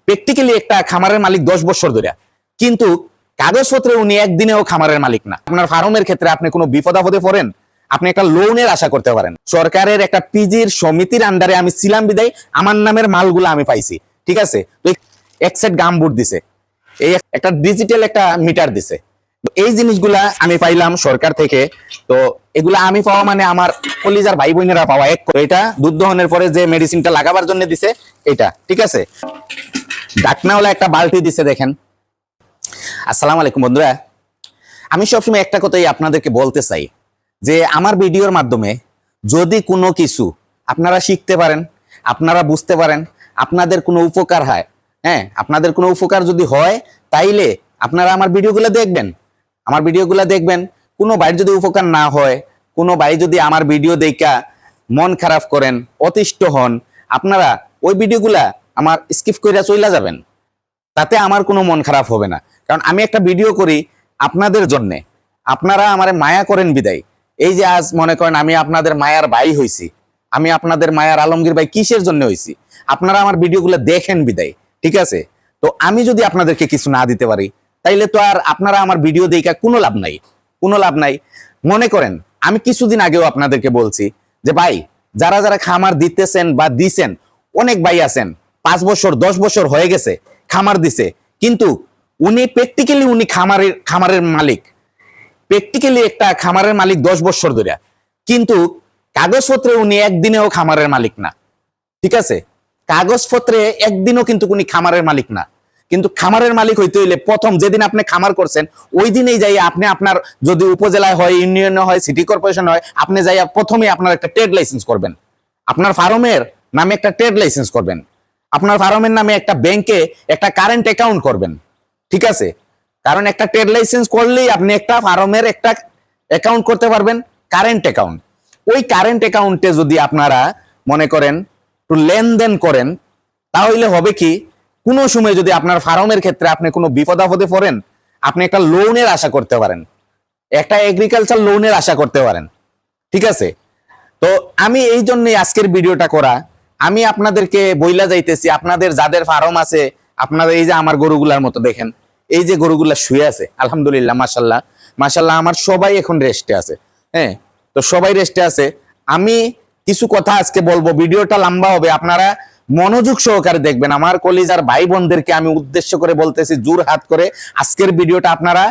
Practically একটা খামারের মালিক 10 বছর ধরে, কিন্তু কাগজপত্রে উনি একদিনেও খামারের মালিক না। আপনার ফার্মের ক্ষেত্রে আপনি কোনো বিপদ আপদে পড়েন, আপনি একটা লোনের আশা করতে পারেন। সরকারের একটা পিজির সমিতির আন্ডারে আমি ছিলাম বিদায় আমার নামের মালগুলো আমি পাইছি, ঠিক আছে। তো এক সেট গামবুট দিছে, এই একটা ডিজিটাল একটা মিটার দিছে, এই জিনিসগুলা আমি পাইলাম সরকার থেকে। তো এগুলা আমি পাওয়া মানে আমার কলিজার ভাই বোনেরা পাওয়া। এক এটা দুধ দহনের পরে যে মেডিসিনটা লাগাবার জন্য দিছে এটা, ঠিক আছে। ঢাকনাওয়ালা একটা বালতি দিছে, দেখেন। আসসালামু আলাইকুম বন্ধুরা, আমি সবসময় একটা কথাই আপনাদেরকে বলতে চাই যে আমার ভিডিওর মাধ্যমে যদি কোনো কিছু আপনারা শিখতে পারেন, আপনারা বুঝতে পারেন, আপনাদের কোনো উপকার হয়, হ্যাঁ, আপনাদের কোনো উপকার যদি হয়, তাইলে আপনারা আমার ভিডিওগুলো দেখবেন। আমার ভিডিওগুলো দেখবেন। কোনো ভাই যদি উপকার না হয়, কোনো ভাই যদি আমার ভিডিও দেখা মন খারাপ করেন, অতিষ্ঠ হন, আপনারা ওই ভিডিওগুলা আমার স্কিপ করে চলে যাবেন। তাতে আমার কোনো মন খারাপ হবে না, কারণ আমি একটা ভিডিও করি আপনাদের জন্য। আপনারা আমারে মায়া করেন বিদায়। এই যে আজ মনে করেন আমি আপনাদের মায়ার ভাই হইছি, আমি আপনাদের মায়ার আলমগীর ভাই কিসের জন্য হইছি? আপনারা আমার ভিডিওগুলো দেখেন বিদায়, ঠিক আছে। তো আমি যদি আপনাদেরকে কিছু না দিতে পারি, তাইলে তো আর আপনারা আমার ভিডিও দেখা কোনো লাভ নাই, কোনো লাভ নাই। মনে করেন আমি কিছুদিন আগেও আপনাদেরকে বলছি যে ভাই, যারা যারা খামার দিতেছেন বা দিছেন, অনেক ভাই আছেন 5 বছর 10 বছর হয়ে গেছে খামার দিছে, কিন্তু উনি প্র্যাকটিক্যালি উনি খামারের মালিক, প্র্যাকটিক্যালি একটা খামারের মালিক 10 বছর ধরে, কিন্তু কাগজপত্রে উনি একদিনেও খামারের মালিক না, ঠিক আছে। কাগজপত্রে একদিনও কিন্তু উনি খামারের মালিক না। কিন্তু খামারের মালিক হইতে হইলে প্রথম যেদিন আপনি খামার করছেন ওই দিনেই যাই আপনি, আপনার যদি উপজেলায় হয়, ইউনিয়নে হয়, সিটি কর্পোরেশন হয়, আপনি যাই প্রথমে আপনার একটা ট্রেড লাইসেন্স করবেন, আপনার ফার্মের নামে একটা ট্রেড লাইসেন্স করবেন, আপনার ফার্মের নামে একটা ব্যাংকে একটা কারেন্ট অ্যাকাউন্ট করবেন, ঠিক আছে। কারণ একটা ট্রেড লাইসেন্স করলেই আপনি একটা ফার্মের একটা অ্যাকাউন্ট করতে পারবেন, কারেন্ট অ্যাকাউন্ট। ওই কারেন্ট অ্যাকাউন্টে যদি আপনারা মনে করেন একটু লেনদেন করেন, তাহলে হবে কি, কোনো সময় যদি আপনার ফার্মের ক্ষেত্রে আপনি কোনো বিপদ আপদে পড়েন, আপনি একটা লোনের আশা করতে পারেন, একটা এগ্রিকালচার লোনের আশা করতে পারেন, ঠিক আছে। তো আমি এই জন্যই আজকের ভিডিওটা করা। আমি আপনাদেরকে বইলা যাইতেছি, আপনাদের যাদের ফার্ম আছে, আপনাদের এই যে আমার গরুগুলার মতো দেখেন, এই যে গরুগুলা শুয়ে আছে, আলহামদুলিল্লাহ মাশাল্লাহ মাশাল্লাহ, আমার সবাই এখন রেস্টে আছে, হ্যাঁ। তো সবাই রেস্টে আছে। আমি কিছু কথা আজকে বলবো, ভিডিওটা লম্বা হবে, আপনারা মনোযোগ সহকারে দেখবেন। আমার কলিজার ভাই বোনদেরকে আমি উদ্দেশ্য করে বলতেছি, জোর হাত করে আজকের ভিডিওটা আপনারা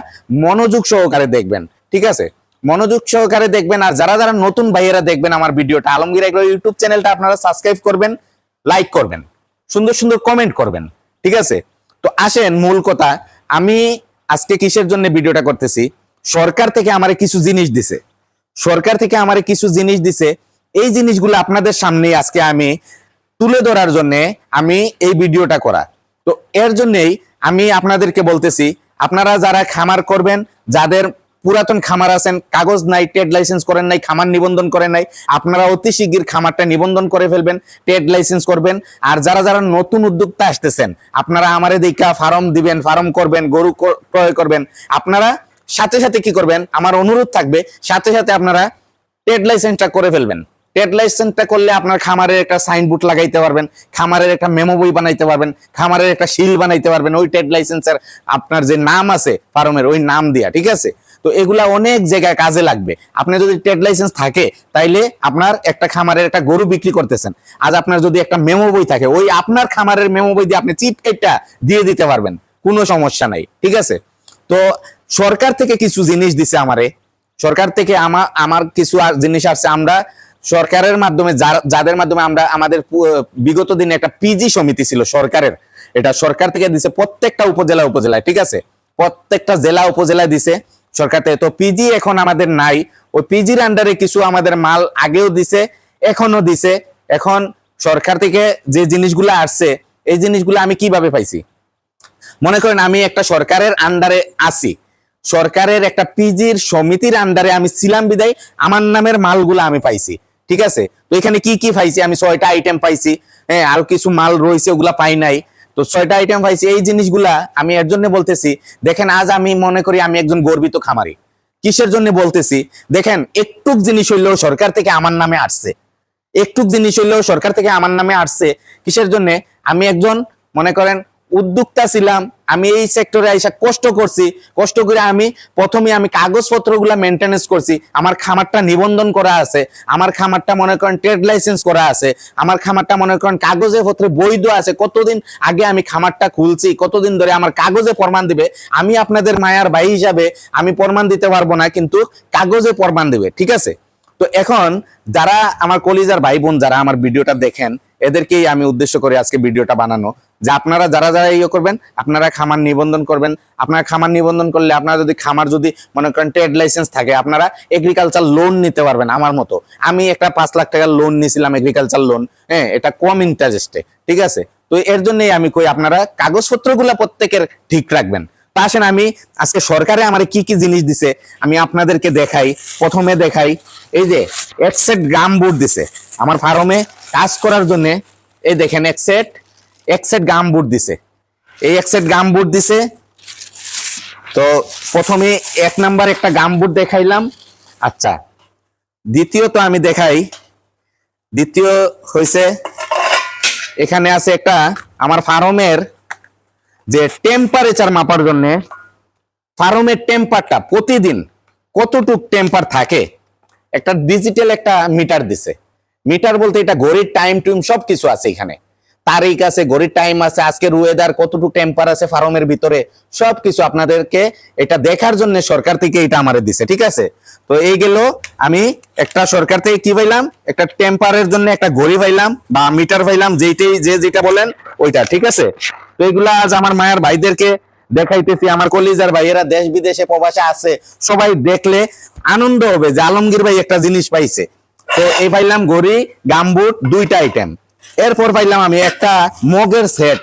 মনোযোগ সহকারে দেখবেন, ঠিক আছে, মনোযোগ সহকারে দেখবেন। আর যারা যারা নতুন ভাইয়েরা দেখবেন আমার ভিডিওটা, আলমগীর এগ্রো ইউটিউব চ্যানেলটা আপনারা সাবস্ক্রাইব করবেন, লাইক করবেন, সুন্দর সুন্দর কমেন্ট করবেন, ঠিক আছে। তো আসেন মূল কথা, আমি আজকে কিসের জন্য ভিডিওটা করতেছি। সরকার থেকে আমারে কিছু জিনিস দিছে, সরকার থেকে আমারে কিছু জিনিস দিছে। এই জিনিসগুলো আপনাদের সামনে আজকে আমি তুলে ধরার জন্য আমি এই ভিডিওটা করা। তো এর জন্যই আমি আপনাদেরকে বলতেছি, আপনারা যারা খামার করবেন, যাদের পুরাতন খামার আছেন, কাগজ নাই, ট্রেড লাইসেন্স করেন নাই, খামার নিবন্ধন করেন নাই, আপনারা অতি শীঘ্র খামারটা নিবন্ধন করে ফেলবেন, ট্রেড লাইসেন্স করবেন। আর যারা যারা নতুন উদ্যোক্তা আসতেছেন, আপনারা আমারে দেখা ফার্ম দিবেন, ফার্ম করবেন, গরু ক্রয় করবেন, আপনারা সাথে সাথে কি করবেন, আমার অনুরোধ থাকবে, সাথে সাথে আপনারা ট্রেড লাইসেন্সটা করে ফেলবেন। ট্রেড লাইসেন্সটা করলে আপনার খামারের একটা সাইনবোর্ড লাগাইতে পারবেন, খামারের একটা মেমো বই বানাইতে পারবেন, খামারের একটা সিল বানাইতে পারবেন, ওই ট্রেড লাইসেন্সের আপনার যে নাম আছে ফার্মের ওই নাম দিয়া, ঠিক আছে। তো এগুলা অনেক জায়গায় কাজে লাগবে। আপনি যদি ট্রেড লাইসেন্স থাকে, তাইলে আপনার একটা খামারের একটা গরু বিক্রি করতেছেন, আজ আপনার যদি একটা মেমো বই থাকে, ওই আপনার খামারের মেমো বই দিয়ে আপনি চিট কেটটা দিয়ে দিতে পারবেন, কোনো সমস্যা নাই, ঠিক আছে। তো সরকার থেকে কিছু জিনিস দিছে আমারে, সরকার থেকে আমার কিছু জিনিস আসছে। আমরা সরকারের মাধ্যমে, যাদের মাধ্যমে আমরা আমাদের বিগত দিনে একটা পিজি সমিতি ছিল সরকারের, এটা সরকার থেকে দিছে প্রত্যেকটা উপজেলায়, ঠিক আছে, প্রত্যেকটা জেলা উপজেলায় দিছে সরকার থেকে। তো পিজি এখন আমাদের নাই, ওই পিজির আন্ডারে কিছু আমাদের মাল আগেও দিছে, এখনো দিছে। এখন সরকার থেকে যে জিনিসগুলো আসছে, এই জিনিসগুলো আমি কিভাবে পাইছি, মনে করেন আমি একটা সরকারের আন্ডারে আছি, সরকারের একটা পিজির সমিতির আন্ডারে আমি ছিলাম বিদায় আমার নামের মালগুলো আমি পাইছি, ঠিক আছে। তো এখানে কি কি পাইছি, আমি 6টা আইটেম পাইছি, হ্যাঁ, আরো কিছু মাল রয়েছে ওগুলা পাই নাই। তো 6টা আইটেম পাইছি। এই জিনিসগুলা আমি এর জন্য বলতেছি, দেখেন আজ আমি মনে করি আমি একজন গর্বিত খামারি। কিসের জন্য বলতেছি, দেখেন একটুক জিনিস হইলেও সরকার থেকে আমার নামে আসছে, একটুক জিনিস হইলেও সরকার থেকে আমার নামে আসছে। কিসের জন্য, আমি একজন মনে করেন উদ্যোক্তা ছিলাম, আমি এই সেক্টরে আইসা কষ্ট করছি, কষ্ট করে আমি প্রথমে আমি কাগজপত্রগুলা মেনটেনেন্স করছি, আমার খামারটা নিবন্ধন করা আছে, আমার খামারটা মনে করেন ট্রেড লাইসেন্স করা আছে, আমার খামারটা মনে করেন কাগজে পত্রে বৈধ আছে, কতদিন আগে আমি খামারটা খুলছি, কতদিন ধরে আমার কাগজে প্রমাণ দিবে। আমি আপনাদের মায়ার ভাই হিসাবে আমি প্রমাণ দিতে পারবো না, কিন্তু কাগজে প্রমাণ দিবে, ঠিক আছে। তো এখন যারা আমার কলিজার ভাই বোন যারা আমার ভিডিওটা দেখেন, এদেরকেই আমি উদ্দেশ্য করে আজকে ভিডিওটা বানানো, যে আপনারা যারা যারা ইয়ে করবেন, আপনারা খামার নিবন্ধন করবেন। আপনারা খামার নিবন্ধন করলে আপনারা যদি খামার যদি মনে করেন ট্রেড লাইসেন্স থাকে, আপনারা এগ্রিকালচার লোন নিতে পারবেন। আমার মতো আমি একটা 5 লাখ টাকার লোন নিয়েছিলাম, এগ্রিকালচার লোন, হ্যাঁ, এটা কম ইন্টারেস্টে, ঠিক আছে। তো এর জন্যই আমি কই আপনারা কাগজপত্রগুলো প্রত্যেকের ঠিক রাখবেন। তা আসেন আমি আজকে সরকারে আমার কি কি জিনিস দিছে আমি আপনাদেরকে দেখাই। প্রথমে দেখাই, এই যে এক সেট গাম বুট দিছে আমার ফার্মে কাজ করার জন্য। এই দেখেন এক সেট গাম বুট দিছে, এই এক সেট গাম বুট দিছে। তো প্রথমে 1 নাম্বার একটা গাম বুট দেখাইলাম। আচ্ছা, দ্বিতীয়ত আমি দেখাই, দ্বিতীয় হইছে এখানে আছে একটা আমার ফার্মের যে টেম্পারেচার মাপার জন্য, ফার্মের টেম্পারটা প্রতিদিন কতটুক টেম্পার থাকে, একটা ডিজিটাল একটা মিটার দিছে। মিটার বলতে এটা ঘড়ির টাইম টুইম সবকিছু আছে, এখানে তারিখ আছে, ঘড়ির টাইম আছে, আজকের ওয়েদার কতটুকু টেম্পার আছে ফার্মের ভিতরে, সবকিছু আপনাদেরকে এটা দেখার জন্য সরকার থেকে এটা আমারে দিছে, ঠিক আছে। তো এই গেল, আমি একটা সরকার থেকে কি পাইলাম, একটা টেম্পারের জন্য একটা ঘড়ি পাইলাম বা মিটার পাইলাম, যেটা বলেন ওইটা, ঠিক আছে। তো এগুলা আজ আমার মায়ের ভাইদেরকে দেখাইতেছি। আমার কলিজার ভাইয়েরা দেশ বিদেশে প্রবাসে আছে, সবাই দেখলে আনন্দ হবে যে আলমগীর ভাই একটা জিনিস পাইছে। তো এই পাইলাম ঘড়ি, গামবুট, 2টা আইটেম। এরপর পাইলাম আমি একটা মগের সেট,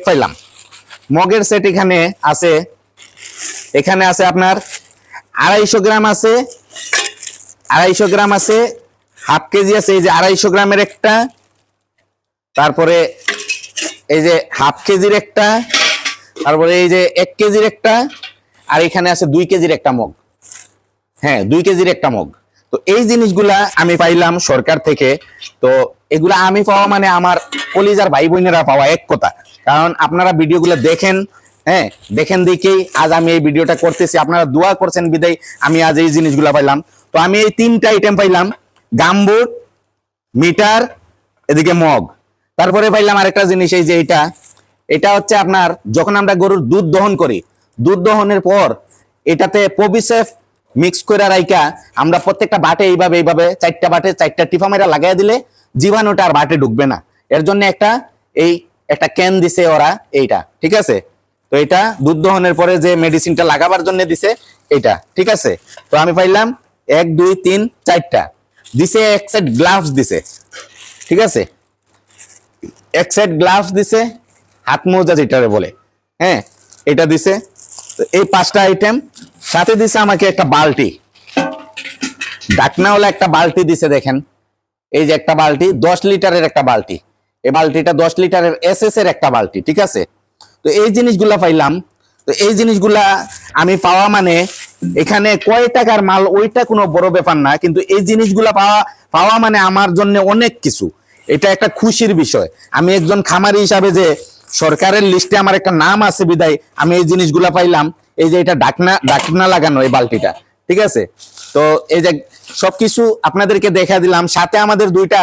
পাইলাম। মগের সেট এখানে আছে আপনার 250 গ্রাম আছে, 250 গ্রাম আছে, হাফ কেজি আছে, এই যে 250 গ্রামের একটা, তারপরে এই যে হাফ কেজির একটা, তারপরে এই যে 1 কেজির একটা, আর এখানে আছে 2 কেজির একটা মগ, হ্যাঁ 2 কেজির একটা মগ। তো এই জিনিসগুলা আমি পাইলাম সরকার থেকে। তো এগুলা আমি পাওয়া মানে আমার কলিজার ভাই বোনেরা পাওয়া এক কথা, কারণ আপনারা ভিডিওগুলো দেখেন, হ্যাঁ দেখেন দেখেই আজ আমি এই ভিডিওটা করতেছি, আপনারা দোয়া করছেন বিদায় আমি আজ এই জিনিসগুলা পাইলাম। তো আমি এই 3টা আইটেম পাইলাম, গামবুট, মিটার, এদিকে মগ। তারপরে পাইলাম আরেকটা জিনিস, এই যে এটা হচ্ছে আপনার যখন আমরা গরুর দুধ দহন করি, দুধ দহনের পর এটাতে পবিসেফ মিক্স করে রাইকা আমরা প্রত্যেকটা বাটে এইভাবে 4টা বাটে 4টা টিফা মেরা লাগাই দিলে জীবাণুটা আর বাটে ঢুকবে না। এর জন্য একটা ক্যান দিছে ওরা, এইটা, ঠিক আছে। তো এটা দুধ দহনের পরে যে মেডিসিনটা লাগাবার জন্য দিছে এটা, ঠিক আছে। তো আমি পাইলাম 1 2 3 4টা দিছে, এক সেট গ্লাভস দিছে, ঠিক আছে, এক সেট গ্লাভস দিছে, হাত মোজা যেটারে বলে, হ্যাঁ এটা দিছে। তো এই 5টা আইটেম, সাথে দিছে আমাকে একটা বালতি, ঢাকনাওয়ালা একটা বালতি দিছে। দেখেন এই যে একটা বালতি, 10 লিটারের একটা বালতি, এই বালতিটা 10 লিটারের এসএস এর একটা বালতি, ঠিক আছে। তো এই জিনিসগুলা পাইলাম। তো এই জিনিসগুলা আমি পাওয়া মানে এখানে কয় টাকার মাল ওইটা কোনো বড় ব্যাপার না, কিন্তু এই জিনিসগুলা পাওয়া মানে আমার জন্য অনেক কিছু, এটা একটা খুশির বিষয়। আমি একজন খামারি হিসাবে যে সরকারের লিস্টে আমার একটা নাম আছে বিদায় আমি এই জিনিসগুলা পাইলাম। এই যে এটা ঢাকনা লাগানো এই বালতিটা, ঠিক আছে। তো এই যে সবকিছু আপনাদেরকে দেখা দিলাম। সাথে আমাদের 2টা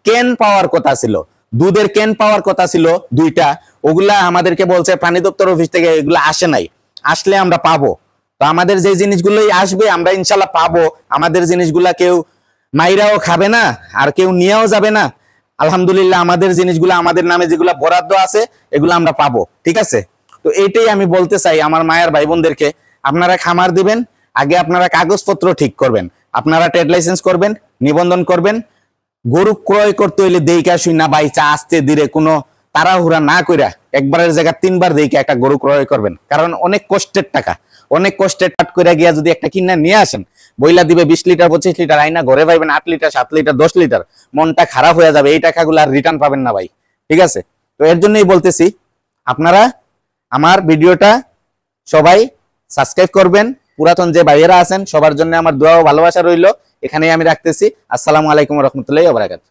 ক্যান পাওয়ার কথা ছিল, দুধের ক্যান পাওয়ার কথা ছিল 2টা, ওগুলা আমাদেরকে বলছে প্রাণী দপ্তর অফিস থেকে এগুলা আসে নাই, আসলে আমরা পাবো। তো আমাদের যে জিনিসগুলোই আসবে আমরা ইনশাল্লাহ পাবো। আমাদের জিনিসগুলা কেউ মাইরাও খাবে না আর কেউ নিয়েও যাবে না। আলহামদুলিল্লাহ আমাদের জিনিসগুলো আমাদের নামে যেগুলো বরাদ্দ আছে এগুলো আমরা পাবো, ঠিক আছে। তো এইটাই আমি বলতে চাই আমার মায়ের ভাই বোনদেরকে, আপনারা খামার দিবেন, আগে আপনারা কাগজপত্র ঠিক করবেন, আপনারা ট্রেড লাইসেন্স করবেন, নিবন্ধন করবেন। গরু ক্রয় করতে হইলে দেইকা শুই না বাইচা আস্তে ধীরে, কোনো তাড়াহুড়া না কইরা একবারের জায়গা 3বার দেইকা একটা গরু ক্রয় করবেন, কারণ অনেক কষ্টের টাকা, অনেক কষ্টের কাট করে গিয়া যদি একটা কিনা নিয়ে আসেন, বইলা দিবে 20 লিটার 25 লিটার, আইনা ঘরে পাইবেন 8 লিটার 7 লিটার 10 লিটার, মনটা খারাপ হয়ে যাবে, এই টাকাগুলো আর রিটার্ন পাবেন না ভাই, ঠিক আছে। তো এর জন্যই বলতেছি আপনারা আমার ভিডিওটা সবাই সাবস্ক্রাইব করবেন। পুরাতন যে ভাইয়েরা আছেন সবার জন্য আমার দোয়া ও ভালোবাসা রইল। এখানেই আমি রাখতেছি। আসসালামু আলাইকুম ওয়া রাহমাতুল্লাহি ওয়া বারাকাতুহু।